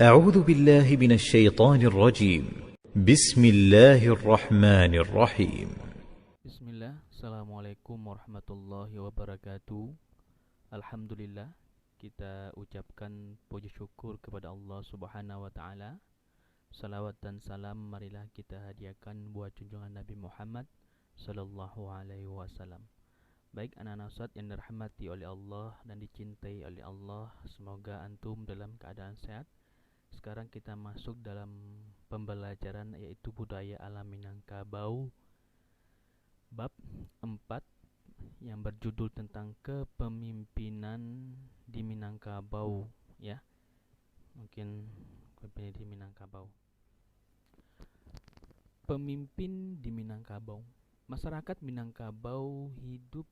أعوذ بالله من الشيطان الرجيم. بسم الله الرحمن الرحيم. Bismillah, Assalamualaikum warahmatullahi wabarakatuh. Alhamdulillah, kita ucapkan puji syukur kepada Allah subhanahu wa ta'ala. Salawat dan salam marilah kita hadiahkan buat junjungan Nabi Muhammad sallallahu alaihi wasallam. Baik anak-anak Ustaz yang dirahmati oleh Allah dan dicintai oleh Allah, semoga antum dalam keadaan sehat. Sekarang kita masuk dalam pembelajaran yaitu budaya alam Minangkabau bab 4 yang berjudul tentang kepemimpinan di Minangkabau, ya. Mungkin kepemimpinan di Minangkabau. Pemimpin di Minangkabau. Masyarakat Minangkabau hidup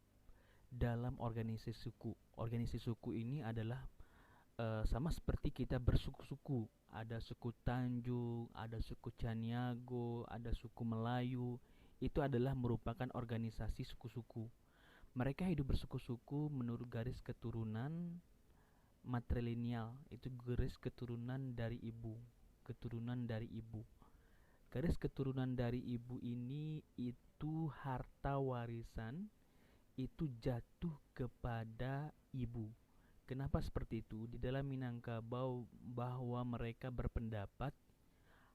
dalam organisasi suku. Organisasi suku ini adalah sama seperti kita bersuku-suku. Ada suku Tanjung, ada suku Caniago, ada suku Melayu. Itu adalah merupakan organisasi suku-suku. Mereka hidup bersuku-suku menurut garis keturunan matrilineal. Itu garis keturunan dari ibu. Garis keturunan dari ibu ini itu harta warisan itu jatuh kepada ibu. Kenapa seperti itu? Di dalam Minangkabau bahwa mereka berpendapat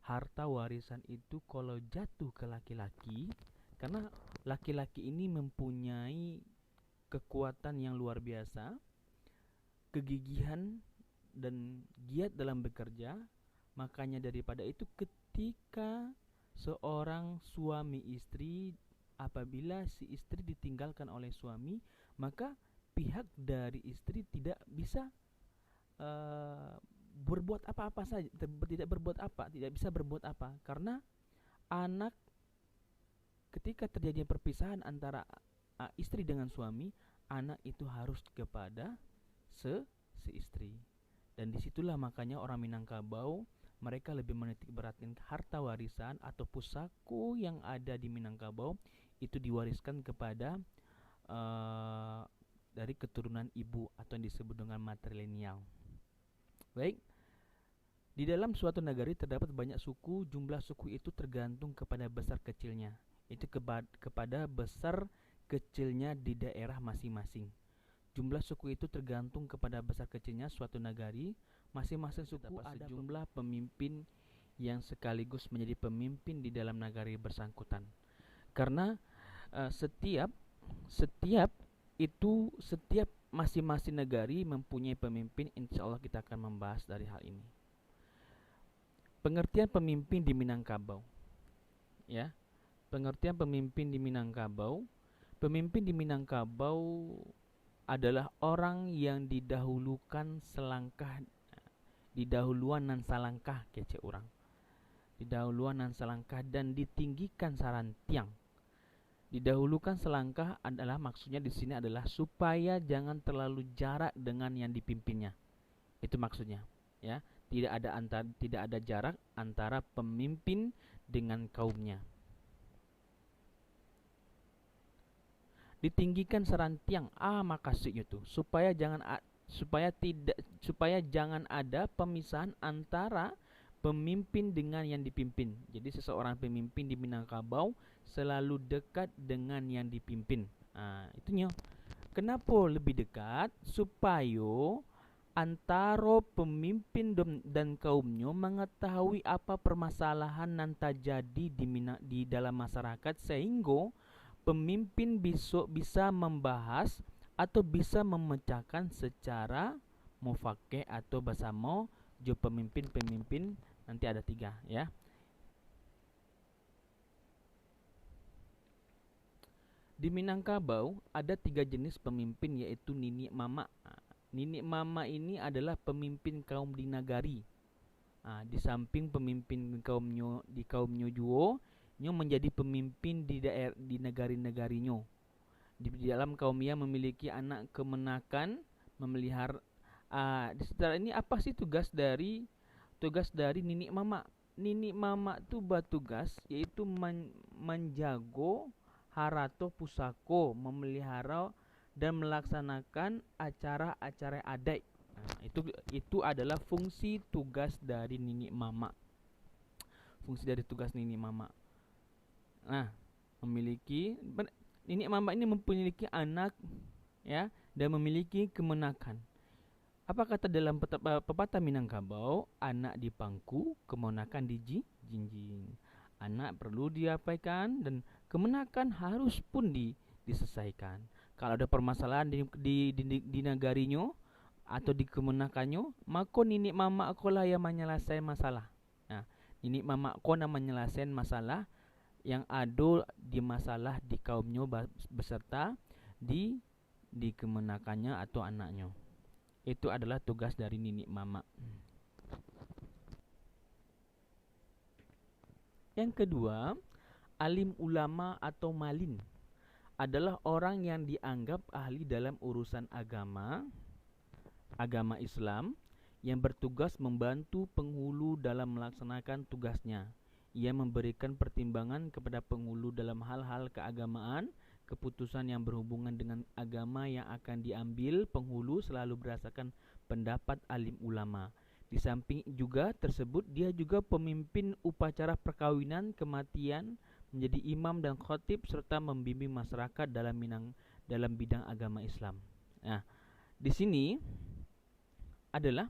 harta warisan itu kalau jatuh ke laki-laki, karena laki-laki ini mempunyai kekuatan yang luar biasa, kegigihan dan giat dalam bekerja. Makanya daripada itu ketika seorang suami istri, apabila si istri ditinggalkan oleh suami, maka pihak dari istri tidak bisa berbuat apa-apa saja, tidak bisa berbuat apa, karena anak ketika terjadi perpisahan antara istri dengan suami, anak itu harus kepada si istri. Dan disitulah makanya orang Minangkabau mereka lebih menitik beratkan harta warisan atau pusako yang ada di Minangkabau itu diwariskan kepada dari keturunan ibu atau yang disebut dengan matrilineal. Baik, di dalam suatu negari terdapat banyak suku. Jumlah suku itu tergantung kepada besar kecilnya. Itu kepada besar kecilnya di daerah masing-masing. Jumlah suku itu tergantung kepada besar kecilnya suatu negari. Masing-masing suku ada jumlah pemimpin yang sekaligus menjadi pemimpin di dalam negari bersangkutan. Karena setiap masing-masing negari mempunyai pemimpin. Insya Allah kita akan membahas dari hal ini. Pengertian pemimpin di Minangkabau, ya. Pengertian pemimpin di Minangkabau. Pemimpin di Minangkabau adalah orang yang didahuluan nan salangkah kece orang. Didahuluan nan salangkah dan ditinggikan sarantiang. Didahulukan selangkah adalah maksudnya di sini adalah supaya jangan terlalu jarak dengan yang dipimpinnya. Itu maksudnya, ya. Tidak ada jarak antara pemimpin dengan kaumnya. Ditinggikan sarantiang, maksudnya itu supaya jangan ada pemisahan antara pemimpin dengan yang dipimpin. Jadi seseorang pemimpin di Minangkabau selalu dekat dengan yang dipimpin. Itunya. Kenapa lebih dekat? Supaya antara pemimpin dan kaumnya mengetahui apa permasalahan yang terjadi di dalam masyarakat, sehingga pemimpin bisa membahas atau bisa memecahkan secara mufakkih atau bersama jo pemimpin nanti ada 3, ya. Di Minangkabau ada 3 jenis pemimpin, yaitu nini mama. Nini mama ini adalah pemimpin kaum di nagari. Di samping pemimpin kaumnya juga, nyo menjadi pemimpin di negari-negarinya. Di dalam kaumnya memiliki anak kemenakan, memelihara. Setelah ini apa sih tugas dari nini mama? Nini mama tuh bertugas yaitu menjago harato pusako, memelihara dan melaksanakan acara-acara adat. Nah, itu adalah fungsi tugas dari nini mama. Fungsi dari tugas nini mama. Nah, nini mama ini memiliki anak, ya, dan memiliki kemenakan. Apa kata dalam pepatah Minangkabau? Anak di pangku, kemenakan di jinjing. Anak perlu diabaikan dan kemenakan harus pun diselesaikan. Kalau ada permasalahan di negarinya atau di kemenakannya, maka nini mama aku lah yang menyelesaikan masalah. Nah, nini mama aku yang menyelesaikan masalah yang ada di masalah di kaumnya beserta di kemenakannya atau anaknya. Itu adalah tugas dari nini mama. Yang kedua, alim ulama atau malin adalah orang yang dianggap ahli dalam urusan agama Islam, yang bertugas membantu penghulu dalam melaksanakan tugasnya. Ia memberikan pertimbangan kepada penghulu dalam hal-hal keagamaan. Keputusan yang berhubungan dengan agama yang akan diambil penghulu selalu berdasarkan pendapat alim ulama. Di samping juga tersebut, dia juga pemimpin upacara perkawinan, kematian, menjadi imam dan khatib, serta membimbing masyarakat dalam bidang agama Islam. Nah, di sini adalah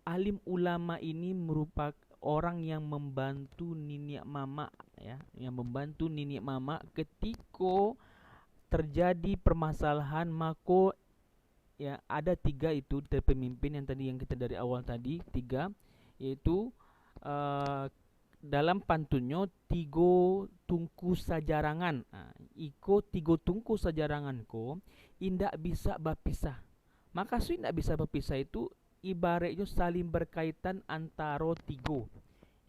alim ulama ini merupakan orang yang membantu nini mama, ya, yang membantu nini mama ketika terjadi permasalahan. Maka ya ada 3 itu dari pemimpin yang tadi, yang kita dari awal tadi 3, yaitu dalam pantunnya 3 tungku sajarangan. Iko 3 tungku sajarangan ko indak bisa berpisah. Maka indak bisa berpisah itu ibaratnya saling berkaitan antara 3.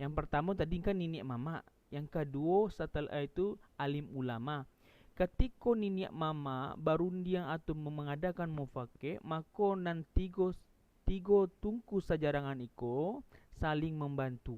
Yang pertama tadi kan nini mama, yang kedua setelah itu alim ulama. Ketika nini mama barundiang atau mengadakan mufakir, maka nan 3 tungku sajarangan iko saling membantu.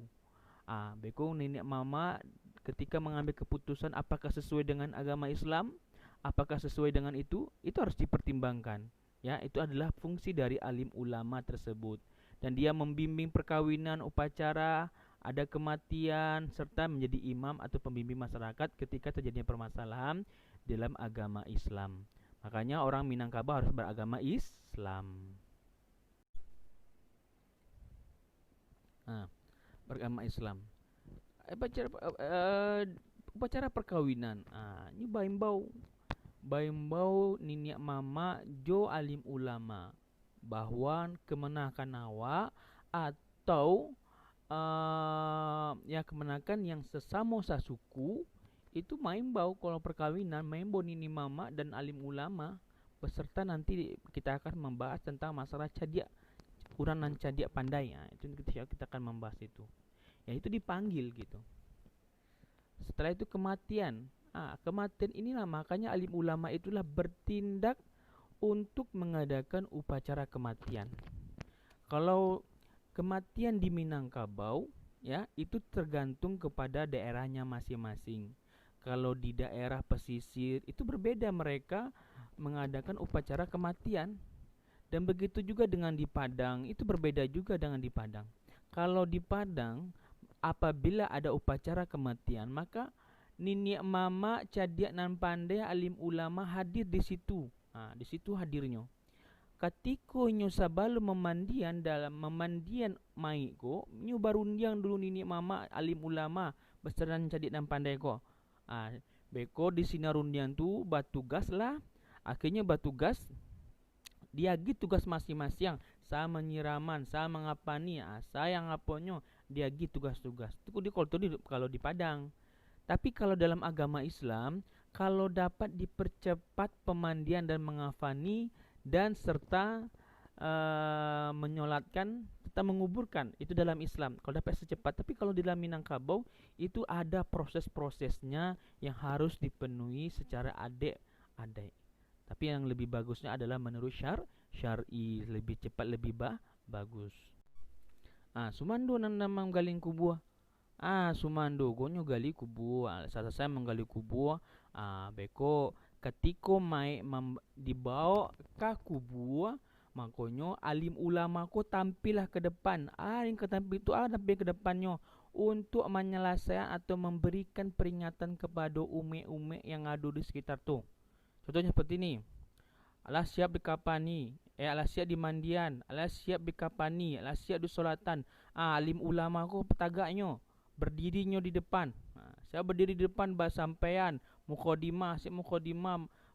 Beko nini mama ketika mengambil keputusan apakah sesuai dengan agama Islam, apakah sesuai dengan itu harus dipertimbangkan. Ya, itu adalah fungsi dari alim ulama tersebut. Dan dia membimbing perkawinan, upacara, ada kematian, serta menjadi imam atau pembimbing masyarakat ketika terjadinya permasalahan dalam agama Islam. Makanya orang Minangkabau harus beragama Islam. Beragama Islam. Upacara perkawinan. Ini baimbau nini mama jo alim ulama bahwa kemenakan awak atau ya kemenakan yang sesama sasuku itu maimbau kalau perkawinan, maimbau nini mama dan alim ulama, beserta nanti kita akan membahas tentang masalah cadiak, uranan cadiak pandai. Itu kita akan membahas itu. Ya itu dipanggil gitu. Setelah itu kematian. Kematian inilah makanya alim ulama itulah bertindak untuk mengadakan upacara kematian. Kalau kematian di Minangkabau, ya itu tergantung kepada daerahnya masing-masing. Kalau di daerah pesisir itu berbeda, mereka mengadakan upacara kematian. Dan begitu juga dengan di Padang, itu berbeda juga dengan di Padang. Kalau di Padang, apabila ada upacara kematian, maka nini mama, cadiak nan pandai, alim ulama hadir di situ. Di situ hadirnya. Ketika nyo sebelum memandian, dalam memandian mai ko, nyo barundiang dulu nini mama, alim ulama beserta cadiak nan pandai ko. Beko di sinarundian tu batugas lah. Akhirnya batugas dia gitu tugas masing-masing. Saya menyiraman, saya mengapani, saya ngaponyo, dia gitu tugas-tugas. Itu kalau di Padang. Tapi kalau dalam agama Islam, kalau dapat dipercepat pemandian dan mengafani dan serta menyolatkan serta menguburkan, itu dalam Islam kalau dapat secepat. Tapi kalau di dalam Minangkabau itu ada proses-prosesnya yang harus dipenuhi secara adek-adek. Tapi yang lebih bagusnya adalah menurut syar'i, lebih cepat, lebih bagus. Sumando nan namang galing kubur. Sumando gonyo gali kubur. Saya menggali kubur. Beko ketika mai dibawa ke kubur, Makanya alim ulama ko tampillah ke depan. Yang ke tampil itu tampil ke depannya untuk menyelesaikan atau memberikan peringatan kepada umat-umat yang ada di sekitar tu. Contohnya seperti ni. Alah siap dikapani, alah siap dimandian, alah siap dikapani, alah siap disolatan. Alim ulama ko petagaknya, berdirinya di depan. Saya berdiri di depan bersampaian mukadimah,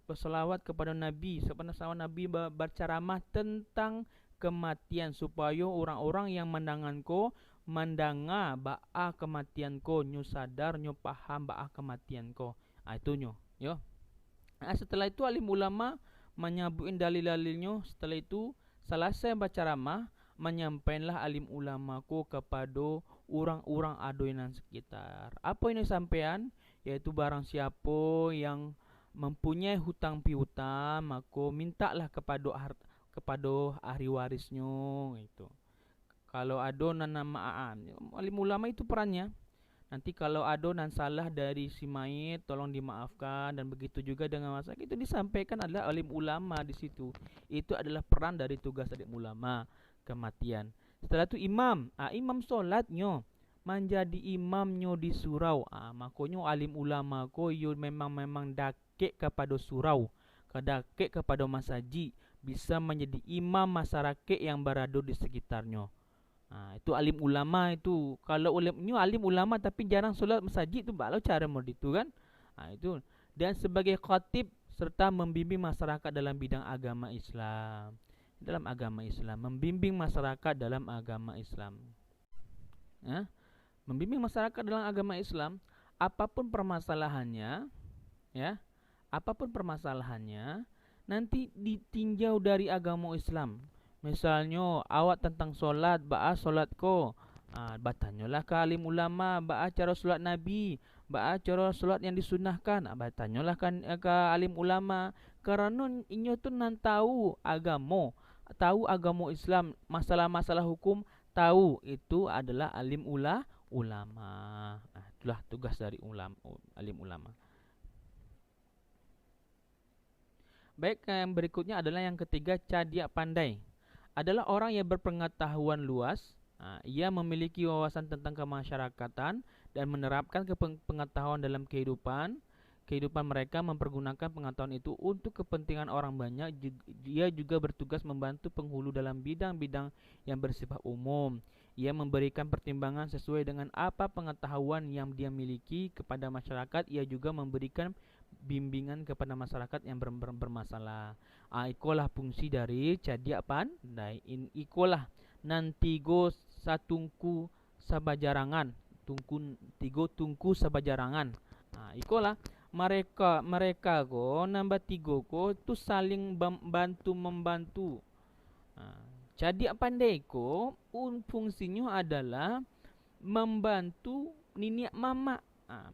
berselawat kepada Nabi, sebenarnya Nabi berceramah tentang kematian supaya orang-orang yang mendengarko mendengar ba'a kematian ko, nyo sadar, nyo paham ba'a kematian ko. Itu nyo, yo. Setelah itu alim ulama menyabuin dalil-dalilnya. Setelah itu selesai berceramah, menyampaikanlah alim ulama ko kepada orang-orang adonan sekitar. Apa ini sampaian? Yaitu barang siapa yang mempunyai hutang piutang, maka mintalah kepada ahli warisnya itu. Kalau ada nama alim ulama itu perannya. Nanti kalau ada nan salah dari si mayit, tolong dimaafkan, dan begitu juga dengan masalah itu disampaikan adalah alim ulama di situ. Itu adalah peran dari tugas alim ulama kematian. Setelah itu imam, imam solatnya menjadi imamnya di surau. Makanya alim ulama ko yo memang dakik kepada surau, dakik kepada masjid, bisa menjadi imam masyarakat yang berada di sekitarnya. Itu alim ulama itu. Kalau alim ulama tapi jarang solat masjid tu balau cara mod itu kan. Itu. Dan sebagai khatib serta membimbing masyarakat dalam bidang agama Islam. Dalam agama Islam, membimbing masyarakat dalam agama Islam. Membimbing masyarakat dalam agama Islam, apapun permasalahannya, ya. Apapun permasalahannya, nanti ditinjau dari agama Islam. Misalnya awak tentang solat, ba'a solat ko, bertanyalah ke alim ulama, ba'a cara solat Nabi, ba'a cara solat yang disunahkan, bertanyalah ke alim ulama. Kerana inyo tu nan tahu agama, tahu agama Islam, masalah-masalah hukum, tahu itu adalah alim ulama. Itulah tugas dari alim ulama. Baik, yang berikutnya adalah yang ketiga, cadiak pandai. Adalah orang yang berpengetahuan luas. Ia memiliki wawasan tentang kemasyarakatan dan menerapkan pengetahuan dalam kehidupan mereka, mempergunakan pengetahuan itu untuk kepentingan orang banyak. Dia juga bertugas membantu penghulu dalam bidang-bidang yang bersifat umum. Ia memberikan pertimbangan sesuai dengan apa pengetahuan yang dia miliki kepada masyarakat. Ia juga memberikan bimbingan kepada masyarakat yang bermasalah. Ikolah fungsi dari cadiak pandai. Ikolah nanti go satungku sabajarangan, tungku sabajarangan. Ikolah mereka go nambah tiga ko tu saling membantu. Cadiak pandai ko fungsinya adalah membantu niniak mama.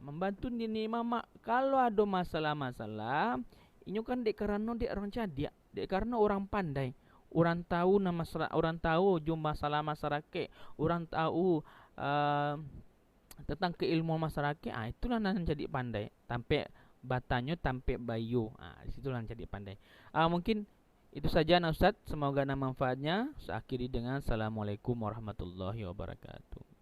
Membantu nini mama kalau ada masalah-masalah. Ini kan dek karena dek orang cadiak, dek karena orang pandai, orang tahu orang tahu jumlah masalah masyarakat, orang tahu tentang keilmuan masyarakat. Itulah yang jadi pandai. Tampe batanya, tampe bayu. Disitulah yang jadi pandai. Mungkin itu saja Ustaz. Semoga ada manfaatnya. Saya akhiri dengan Assalamualaikum warahmatullahi wabarakatuh.